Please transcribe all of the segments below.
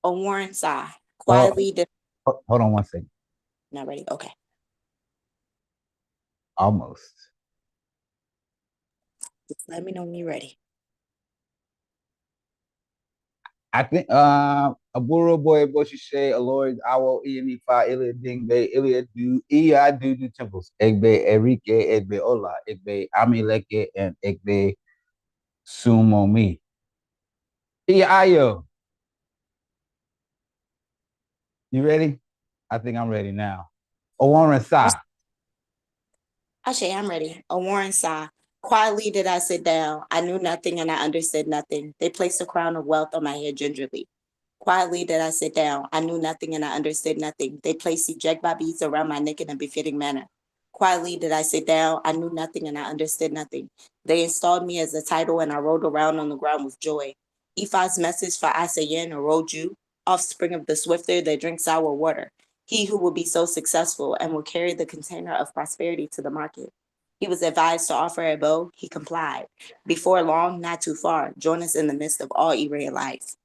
Owonrin Sa Oh, quietly did. hold on one second. Not ready. Okay. Almost. Just let me know when you're ready. I think Aburo boy Boshishe Aloy Awo Ianifa Ilia Dingbe Ilia do Ia do temples Egbe Enrique Egbe Ola Egbe Amileke and Egbe Sumo Mi. Ayo. You ready? I think I'm ready now. Owonrin Sa. Ashay, I'm ready. Owonrin Sa quietly did I sit down. I knew nothing and I understood nothing. They placed a crown of wealth on my head gingerly. Quietly did I sit down. I knew nothing and I understood nothing. They placed eject beads around my neck in a befitting manner. Quietly did I sit down. I knew nothing and I understood nothing. They installed me as a title and I rolled around on the ground with joy. Ephi's message for Asayan or Roju, offspring of the swifter that drinks sour water. He who will be so successful and will carry the container of prosperity to the market. He was advised to offer a bow. He complied. Before long, not too far, join us in the midst of all Iranian life.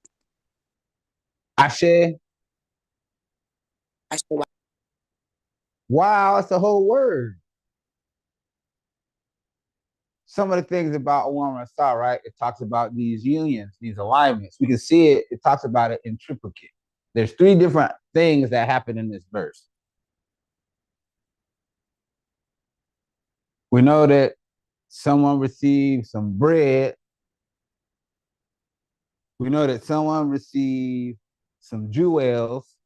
Ashe. Wow, it's a whole word. Some of the things about Owonrin Sa, right? It talks about these unions, these alignments. We can see it. It talks about it in triplicate. There's three different things that happen in this verse. We know that someone received some bread. We know that someone received some jewels,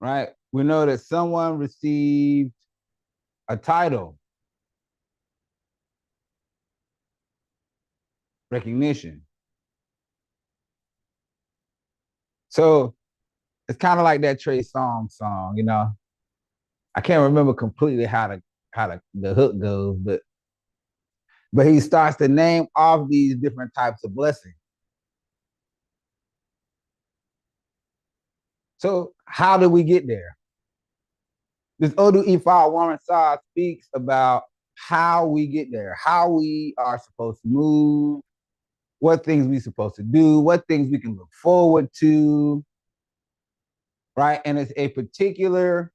right? We know that someone received a title, recognition. So it's kind of like that Trey Songz song, you know. I can't remember completely how the hook goes, but he starts to name off these different types of blessings. So how did we get there? This Odu Ifa Warren Saw speaks about how we get there, how we are supposed to move, what things we supposed to do, what things we can look forward to, right? And it's a particular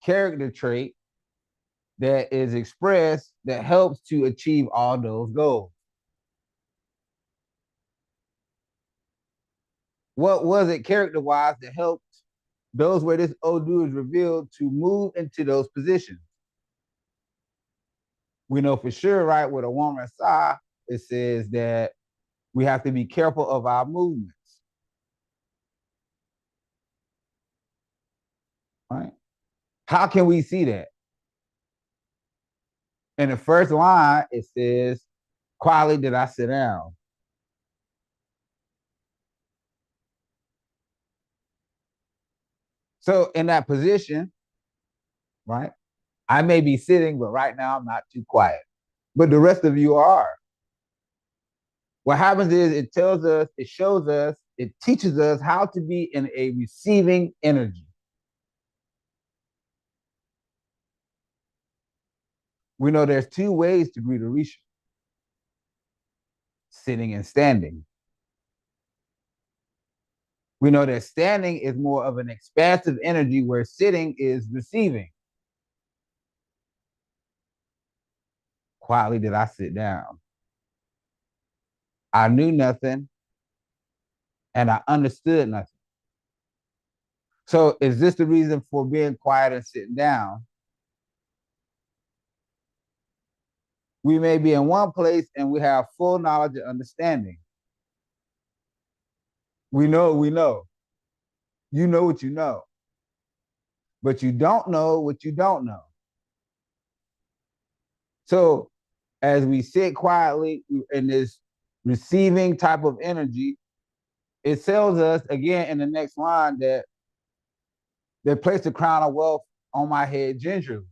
character trait that is expressed that helps to achieve all those goals. What was it character wise that helped those where this Odu is revealed to move into those positions? We know for sure, right, with Owonrin Sa, it says that we have to be careful of our movements. Right? How can we see that? In the first line, it says, quietly did I sit down. So in that position, right, I may be sitting, but right now I'm not too quiet. But the rest of you are. What happens is it tells us, it shows us, it teaches us how to be in a receiving energy. We know there's two ways to greet Orisha: sitting and standing. We know that standing is more of an expansive energy where sitting is receiving. Quietly did I sit down. I knew nothing and I understood nothing. So is this the reason for being quiet and sitting down? We may be in one place and we have full knowledge and understanding. We know what we know. You know what you know. But you don't know what you don't know. So as we sit quietly in this receiving type of energy, it tells us again in the next line that they placed a crown of wealth on my head gingerly.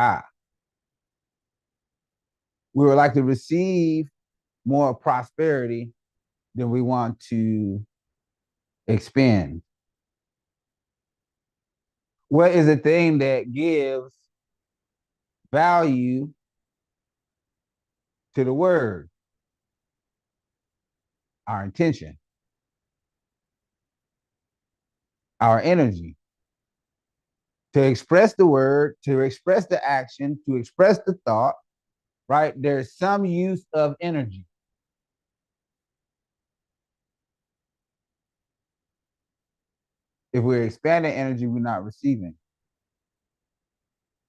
Ah, we would like to receive more prosperity than we want to expend. What is the thing that gives value to the word, our intention, our energy, to express the word, to express the action, to express the thought, right? There's some use of energy. If we're expanding energy, we're not receiving.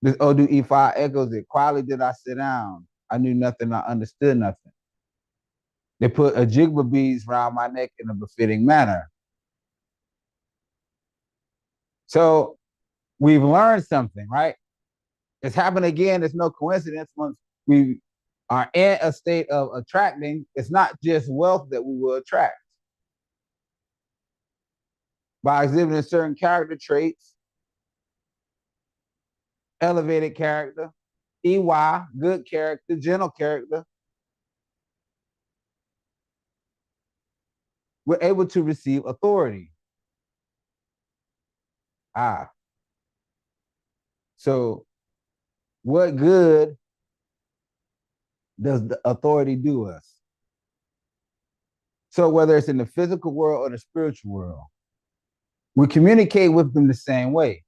This Odu Ifa echoes it. Quietly did I sit down. I knew nothing, I understood nothing. They put a jigba beads around my neck in a befitting manner. So we've learned something, right? It's happened again. It's no coincidence. Once we are in a state of attracting, it's not just wealth that we will attract. By exhibiting certain character traits, elevated character, EY, good character, gentle character, we're able to receive authority. Ah, so what good does the authority do us? So whether it's in the physical world or the spiritual world, we communicate with them the same way.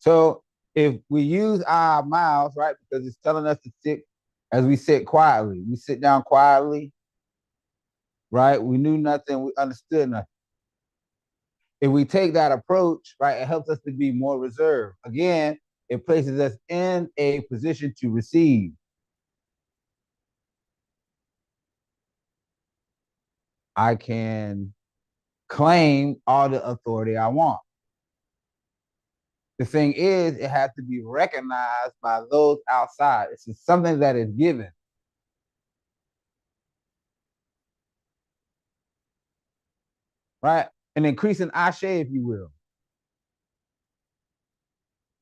So if we use our mouths, right, because it's telling us to sit as we sit quietly, we sit down quietly, right? We knew nothing, we understood nothing. If we take that approach, right, it helps us to be more reserved. Again, it places us in a position to receive. I can claim all the authority I want. The thing is, it has to be recognized by those outside. It's something that is given, right? An increasing ashe, if you will.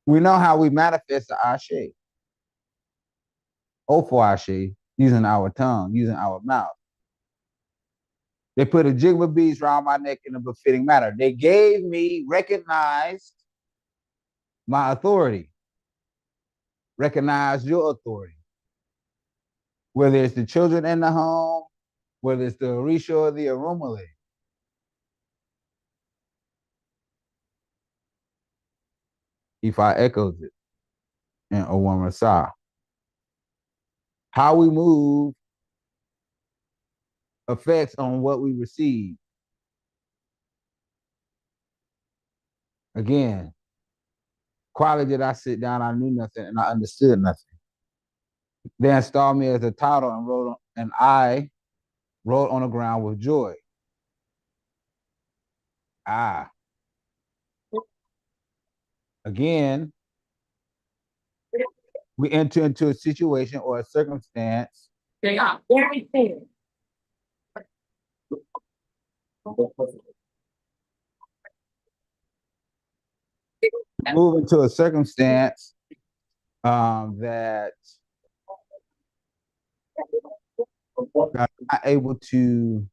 We know how we manifest the ashe. O for ashe, using our tongue, using our mouth. They put a jigba beads around my neck in a befitting manner. They gave me, recognized my authority, recognized your authority. Whether it's the children in the home, whether it's the Orisha or the Arumale. If I echoes it in Owonrin Sa. How we move affects on what we receive. Again, quietly did I sit down, I knew nothing and I understood nothing. They installed me as a title and I wrote on the ground with joy. Ah, again, we enter into a situation or a circumstance. They are very thin. Move into a circumstance that I'm not able to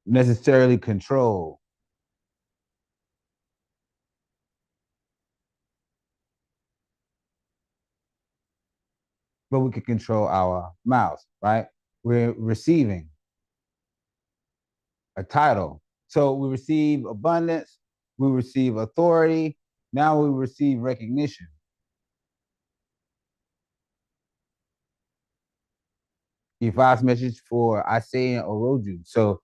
necessarily control. But we can control our mouths, right? We're receiving a title. So we receive abundance, we receive authority, now we receive recognition. Ifa's message for Isaiah and Oroju. So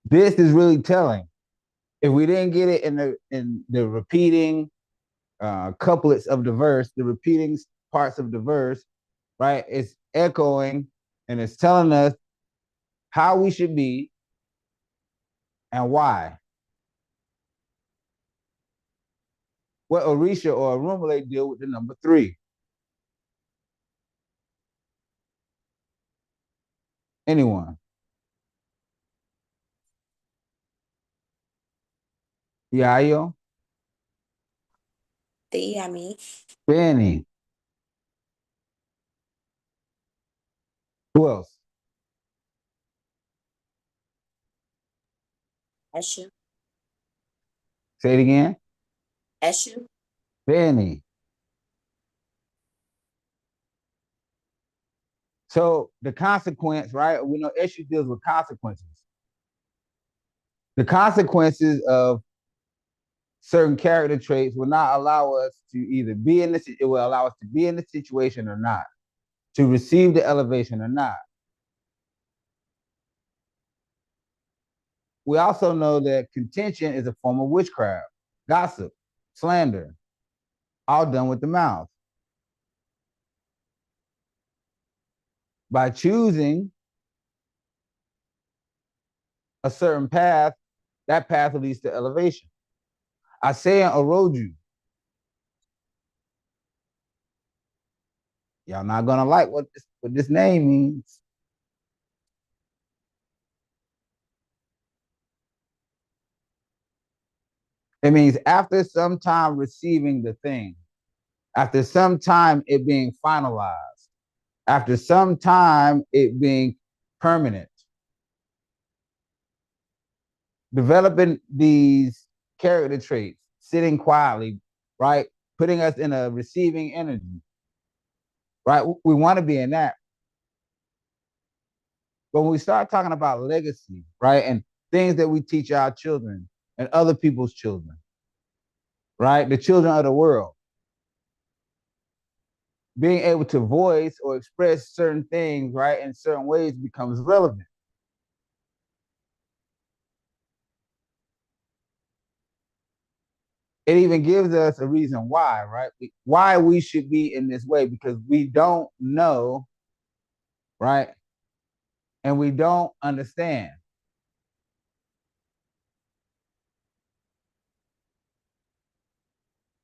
this is really telling. If we didn't get it in the repeating couplets of the verse, the repeating parts of the verse, right? It's echoing and it's telling us how we should be and why. What Orisha or Arumale deal with the number 3. Anyone? Yayo? The yummy. Benny? Who else? Eshu. Say it again. Eshu. Benny. So the consequence, right? We know issue deals with consequences. The consequences of certain character traits will not allow us to either be in this, it will allow us to be in the situation or not, to receive the elevation or not. We also know that contention is a form of witchcraft, gossip, slander, all done with the mouth. By choosing a certain path, that path leads to elevation. I say in Oroju, y'all not gonna like what this name means. It means after some time receiving the thing, after some time it being finalized, after some time it being permanent, developing these character traits, sitting quietly, right? Putting us in a receiving energy, right? We want to be in that. But when we start talking about legacy, right, and things that we teach our children and other people's children, right, the children of the world, being able to voice or express certain things, right, in certain ways becomes relevant. It even gives us a reason why, right? Why we should be in this way because we don't know, right? And we don't understand,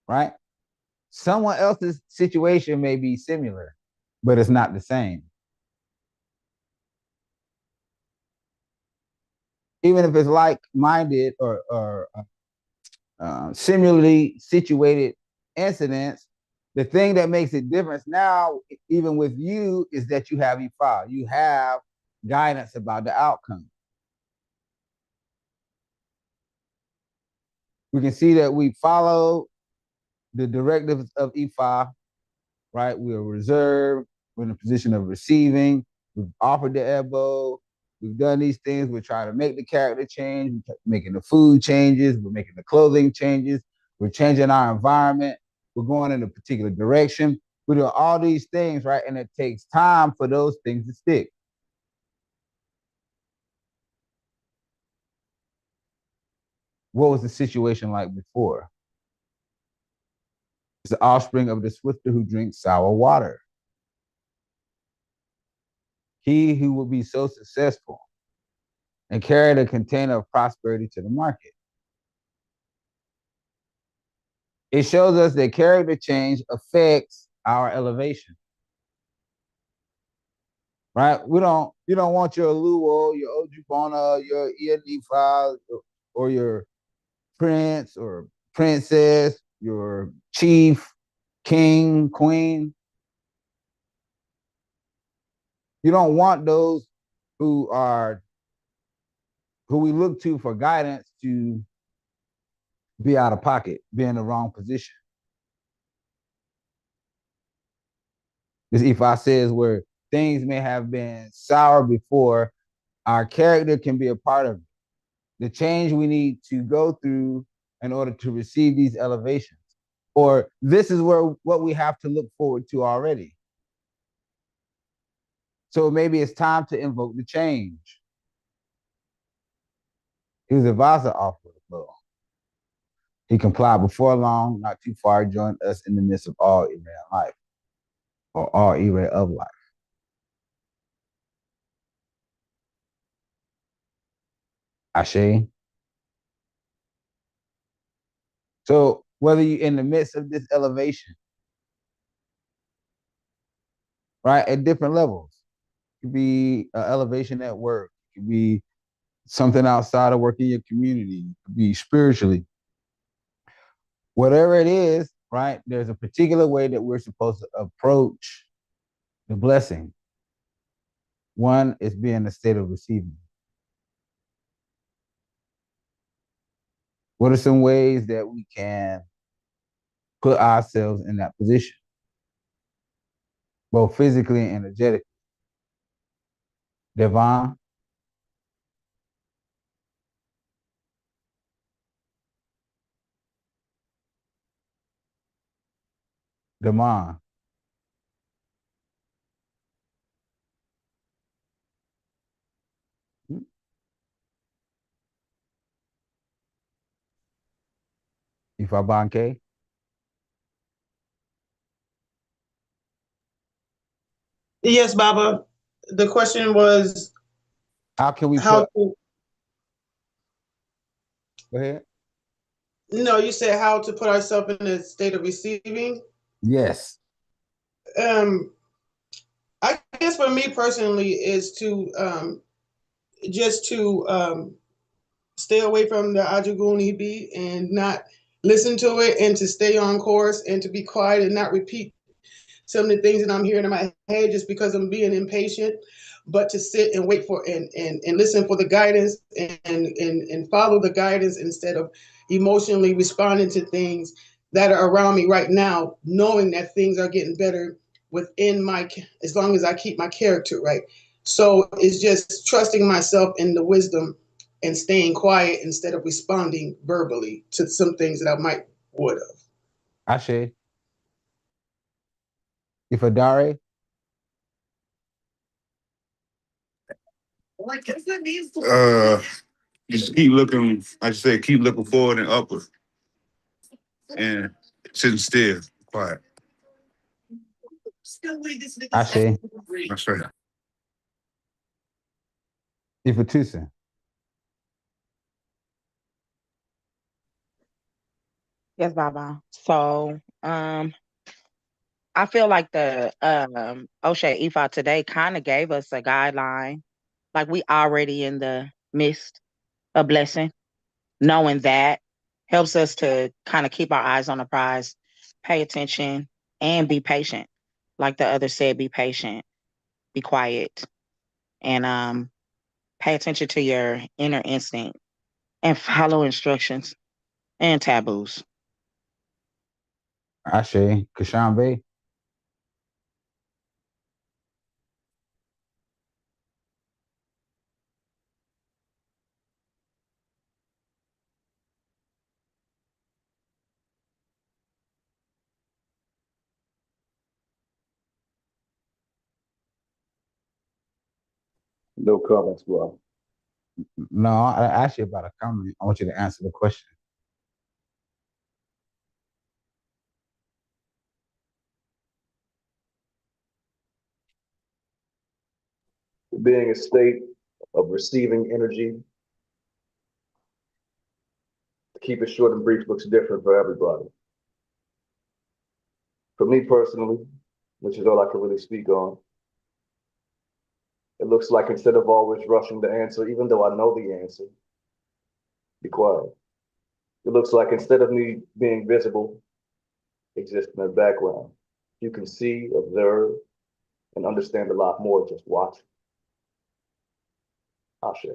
right? Someone else's situation may be similar, but it's not the same. Even if it's like minded or similarly situated incidents, the thing that makes it different now, even with you, is that you have Ifa. You have guidance about the outcome. We can see that we follow the directives of Ifa, right? We are reserved. We're in a position of receiving. We've offered the elbow. We've done these things. We're trying to make the character change. We're making the food changes. We're making the clothing changes. We're changing our environment. We're going in a particular direction. We're doing all these things, right? And it takes time for those things to stick. What was the situation like before? It's the offspring of the swifter who drinks sour water. He who will be so successful and carry the container of prosperity to the market. It shows us that character change affects our elevation, right? You don't want your Luo, your Ojubona, your Ianifa, or your prince or princess, your chief, king, queen. You don't want those who are who we look to for guidance to be out of pocket, be in the wrong position. This Ifa says where things may have been sour before, our character can be a part of it. The change we need to go through in order to receive these elevations. Or this is where what we have to look forward to already. So maybe it's time to invoke the change. He was advisor off of the flow. He complied before long, not too far, joined us in the midst of all area life, or all area of life. Ashe. So whether you're in the midst of this elevation, right, at different levels, it could be an elevation at work, it could be something outside of work in your community, it could be spiritually, whatever it is, right? There's a particular way that we're supposed to approach the blessing. One is being in a state of receiving. What are some ways that we can put ourselves in that position, both physically and energetically? Devon, Demond. Ifabanke. Yes, Baba. The question was How can we how put? to. Go ahead. No, you said how to put ourselves in a state of receiving. Yes. Um, I guess for me personally is to just to stay away from the Ajaguni beat and not listen to it, and to stay on course and to be quiet and not repeat some of the things that I'm hearing in my head just because I'm being impatient, but to sit and wait for and listen for the guidance, and follow the guidance instead of emotionally responding to things that are around me right now, knowing that things are getting better within my, as long as I keep my character right. So it's just trusting myself in the wisdom and staying quiet instead of responding verbally to some things that I might would have. Ashe. Ifadare. Uh, just keep looking. I say keep looking forward and upward, and sitting still, quiet. Ashe. That's right. Ifatusin. Yes, Baba. So, I feel like the Osha Ifa today kind of gave us a guideline. Like we already in the midst of blessing. Knowing that helps us to kind of keep our eyes on the prize, pay attention, and be patient. Like the other said, be patient, be quiet, and pay attention to your inner instinct and follow instructions and taboos. Ashe. Kashambe. No comments, bro. No, I asked you about a comment. I want you to answer the question. Being a state of receiving energy, to keep it short and brief, looks different for everybody. For me personally, which is all I can really speak on, it looks like instead of always rushing the answer, even though I know the answer, be quiet. It looks like instead of me being visible, exist in the background. You can see, observe, and understand a lot more just watching. Ashe.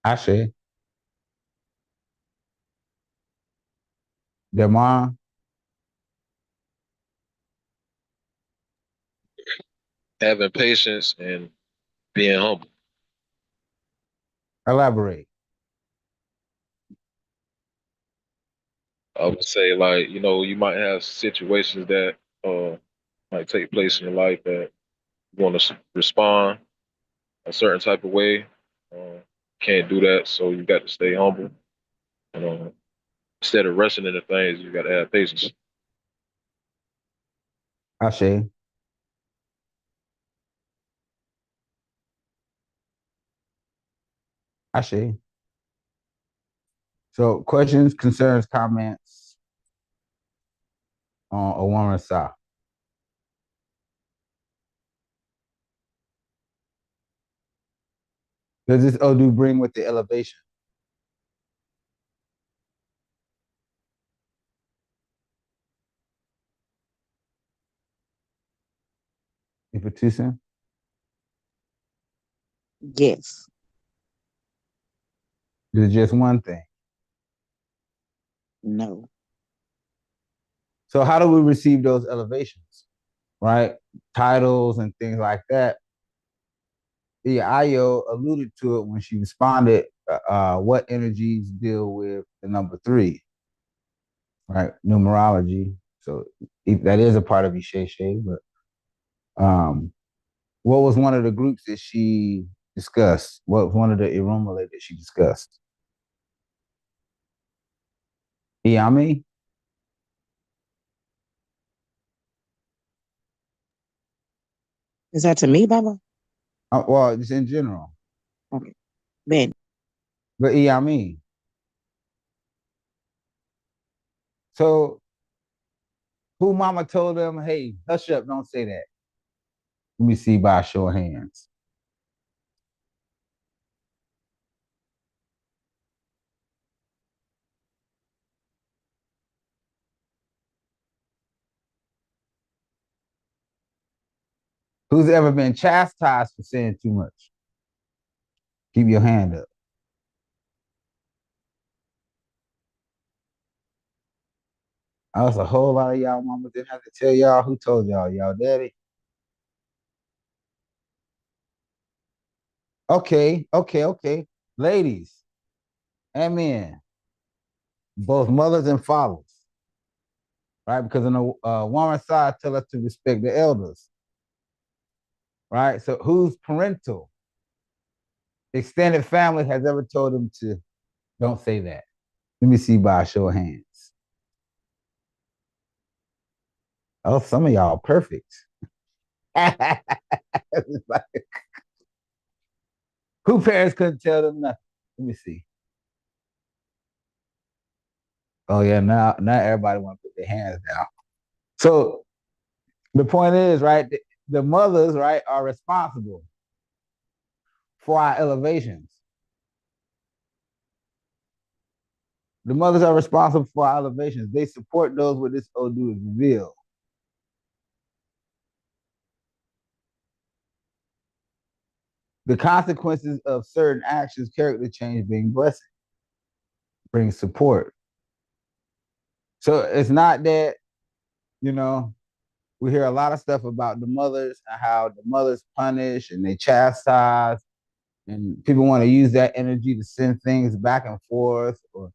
Ashe. Demond. Having patience and being humble. Elaborate. I would say, like, you might have situations that might take place in your life that you want to respond a certain type of way. Can't do that, so you got to stay humble. And instead of rushing into things, you got to have patience. Ashe. Ashe. So questions, concerns, comments on Owonrin Sa. Does this Odu bring with the elevation? Ifatusin. Yes. Is it just one thing? No. So how do we receive those elevations? Right? Titles and things like that. Yeah, Ayo alluded to it when she responded. What energies deal with the number three, right? Numerology. So that is a part of Isheshe, but what was one of the groups that she discussed? What was one of the Irumale that she discussed? Iyami? Is that to me, Baba? Well, just in general. Okay. Ben. But Iyami. So who mama told them, hey, hush up, don't say that. Let me see by a show of hands. Who's ever been chastised for saying too much? Keep your hand up. I was a whole lot of y'all mama didn't have to tell y'all who told y'all daddy. Okay. Ladies and men, both mothers and fathers, right? Because in the Owonrin Sa tell us to respect the elders, right? So whose parental extended family has ever told them to don't say that? Let me see by a show of hands. Oh, some of y'all perfect. Who parents couldn't tell them nothing? Let me see. Oh yeah, now everybody want to put their hands down. So the point is, right, the mothers, right, are responsible for our elevations. The mothers are responsible for our elevations. They support those where this Odu is revealed. The consequences of certain actions, character change being blessing, brings support. So it's not that, you know, we hear a lot of stuff about the mothers and how the mothers punish and they chastise, and people want to use that energy to send things back and forth or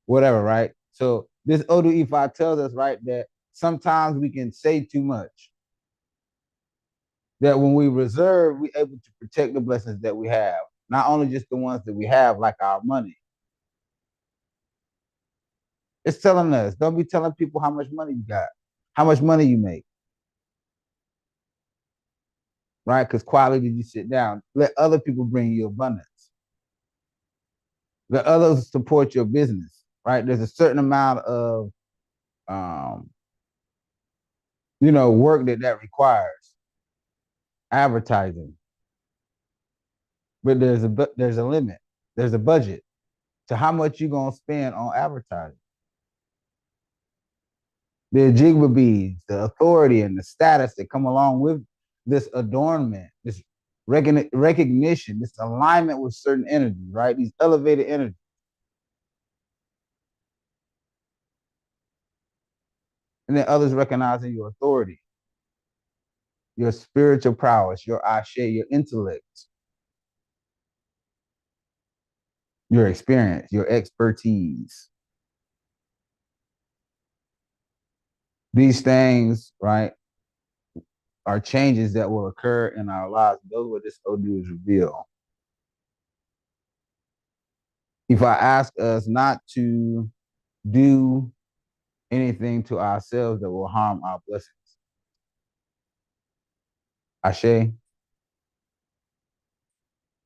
whatever, right? So this Odu Ifa tells us, right, that sometimes we can say too much. That when we reserve, we're able to protect the blessings that we have, not only just the ones that we have, like our money. It's telling us, don't be telling people how much money you got, how much money you make, right? Because quietly did you sit down. Let other people bring you abundance. Let others support your business, right? There's a certain amount of, um, work that requires advertising, but there's a limit. There's a budget to how much you're gonna spend on advertising. The jigba beads, the authority and the status that come along with this adornment, this recognition, this alignment with certain energies, right? These elevated energies. And then others recognizing your authority, your spiritual prowess, your ashe, your intellect, your experience, your expertise. These things, right, are changes that will occur in our lives. Those what this Odu is revealed. If I ask us not to do anything to ourselves that will harm our blessings. Ashe.